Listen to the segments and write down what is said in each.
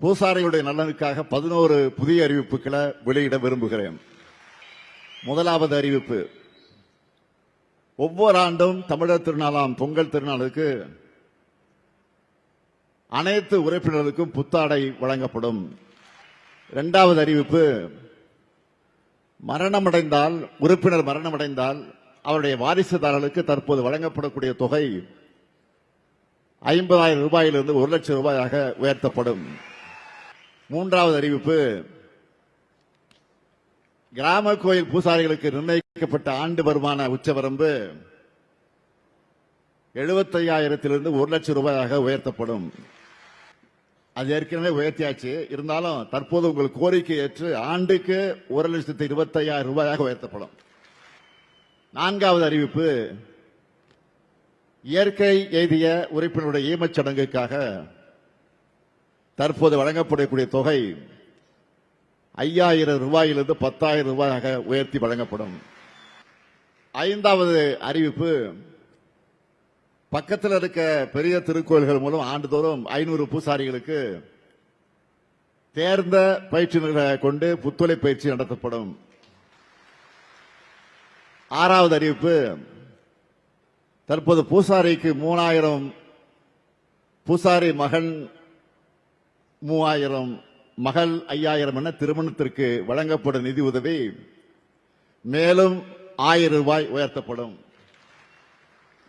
பூசாரிகளுடைய நலனுக்காக 11 புதிய அறிவிப்புகளை வெளியிட விரும்புகிறேன். முதலாவது அறிவிப்பு, ஒவ்வொரு ஆண்டும் தமிழர் திருநாளாம் பொங்கல் திருநாளுக்கு அனைத்து உறுப்பினர்களுக்கும் புத்தாடை வழங்கப்படும். இரண்டாவது அறிவிப்பு, உறுப்பினர் மரணமடைந்தால் அவருடைய வாரிசுதாரர்களுக்கு தற்போது வழங்கப்படக்கூடிய தொகை 50,000 ரூபாயிலிருந்து 1 லட்சம் ரூபாயாக உயர்த்தப்படும். மூன்றாவது அறிவிப்பு, கிராம கோயில் பூசாரிகளுக்கு நிர்ணயிக்கப்பட்ட ஆண்டு வருமான உச்சவரம்பு 75,000 1 லட்சம் ரூபாயாக உயர்த்தப்படும். அது ஏற்கனவே உயர்த்தியாச்சு. இருந்தாலும் தற்போது உங்கள் கோரிக்கை ஏற்று ஆண்டுக்கு 1,25,000 ரூபாயாக உயர்த்தப்படும். நான்காவது அறிவிப்பு, இயற்கை எய்திய உறுப்பினருடைய ஈமச் சடங்குக்காக தற்போது வழங்கப்படக்கூடிய தொகை 5,000 ரூபாயிலிருந்து 10,000 ரூபாயாக உயர்த்தி வழங்கப்படும். ஐந்தாவது அறிவிப்பு, பக்கத்தில் இருக்க பெரிய திருக்கோயில்கள் மூலம் ஆண்டுதோறும் 500 பூசாரிகளுக்கு தேர்ந்த பயிற்சியினர்களை கொண்டு புத்துழை பயிற்சி நடத்தப்படும். ஆறாவது அறிவிப்பு, தற்போது பூசாரிக்கு 3,000, பூசாரி மகன் 3,000, மகள் 5,000 என திருமணத்திற்கு வழங்கப்படும் நிதி உதவி மேலும் 1,000 ரூபாய் உயர்த்தப்படும்.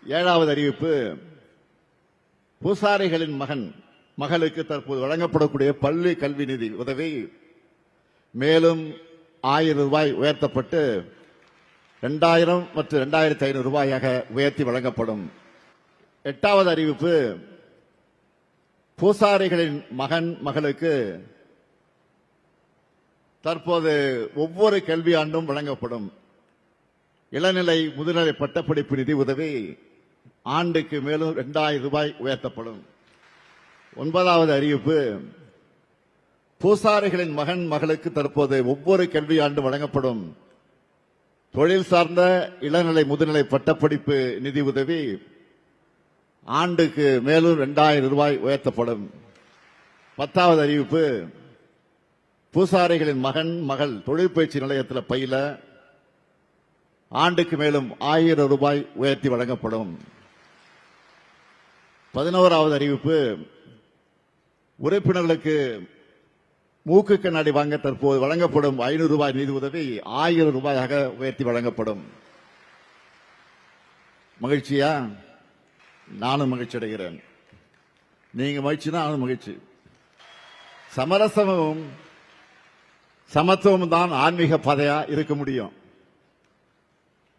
ஏழாவது அறிவிப்பு, பூசாரிகளின் மகளுக்கு தற்போது வழங்கப்படக்கூடிய பள்ளி கல்வி நிதி உதவி மேலும் 1,000 ரூபாய் உயர்த்தப்பட்டு 2,000 மற்றும் 2,500 ரூபாயாக உயர்த்தி வழங்கப்படும். எட்டாவது அறிவிப்பு, பூசாரிகளின் மகளுக்கு தற்போது ஒவ்வொரு கல்வி ஆண்டும் வழங்கப்படும் இளநிலை முதுநிலை பட்டப்படிப்பு நிதி உதவி ஆண்டுக்கு மேலும் 2,000 ரூபாய் உயர்த்தப்படும். ஒன்பதாவது அறிவிப்பு, பூசாரிகளின் மகளுக்கு தற்போது ஒவ்வொரு கல்வி ஆண்டு வழங்கப்படும் தொழில் சார்ந்த இளநிலை முதுநிலை பட்டப்படிப்பு நிதி உதவி ஆண்டுக்கு மேலும் 2,000 ரூபாய் உயர்த்தப்படும். பத்தாவது அறிவிப்பு, பூசாரிகளின் மகள் தொழிற்பயிற்சி நிலையத்தில் பயில ஆண்டுக்கு மேலும் 1,000 ரூபாய் உயர்த்தி வழங்கப்படும். 11வது அறிவிப்பு, உறுப்பினர்களுக்கு மூக்கு கண்ணாடி வாங்க தற்போது வழங்கப்படும் 500 ரூபாய் நிதி உதவி 1,000 ரூபாயாக உயர்த்தி வழங்கப்படும். மகிழ்ச்சியா? நானும் மகிழ்ச்சி அடைகிறேன். நீங்க மகிழ்ச்சினா நானும் மகிழ்ச்சி. சமரசமும் சமத்துவம் தான் ஆன்மீக பாதையா இருக்க முடியும்.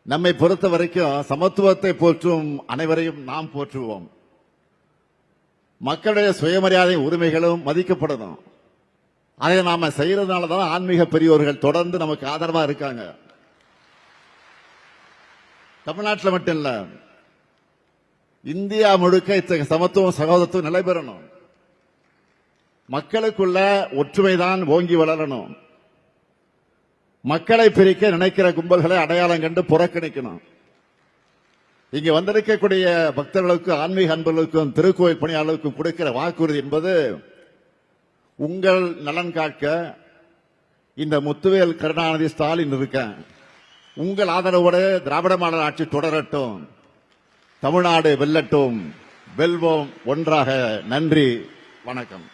நம்மை பொறுத்த வரைக்கும் சமத்துவத்தை போற்றும் அனைவரையும் நாம் போற்றுவோம். மக்களுடைய சுயமரியாதை உரிமைகளும் மதிக்கப்படணும். அதை நாம செய்யறதுனாலதான் ஆன்மீக பெரியோர்கள் தொடர்ந்து நமக்கு ஆதரவா இருக்காங்க. தமிழ்நாட்டில் மட்டும் இல்ல, இந்தியா முழுக்க இத்தகைய சமத்துவம் சகோதரத்துவம் நிலை பெறணும். மக்களுக்குள்ள ஒற்றுமைதான் ஓங்கி வளரணும். மக்களை பிரிக்க நினைக்கிற கும்பல்களை அடையாளம் கண்டு புறக்கணிக்கணும். இங்க வந்திருக்கக்கூடிய பக்தர்களுக்கும் ஆன்மீக அன்பர்களுக்கும் திருக்கோயில் பணியாளர்களுக்கும் கொடுக்கிற வாக்குறுதி என்பது உங்கள் நலன் காக்க இந்த முத்துவேல் கருணாநிதி ஸ்டாலின் இருக்க உங்கள் ஆதரவோடு திராவிட மாடல் ஆட்சி தொடரட்டும். தமிழ்நாடு வெல்லட்டும். வெல்வோம் ஒன்றாக. நன்றி, வணக்கம்.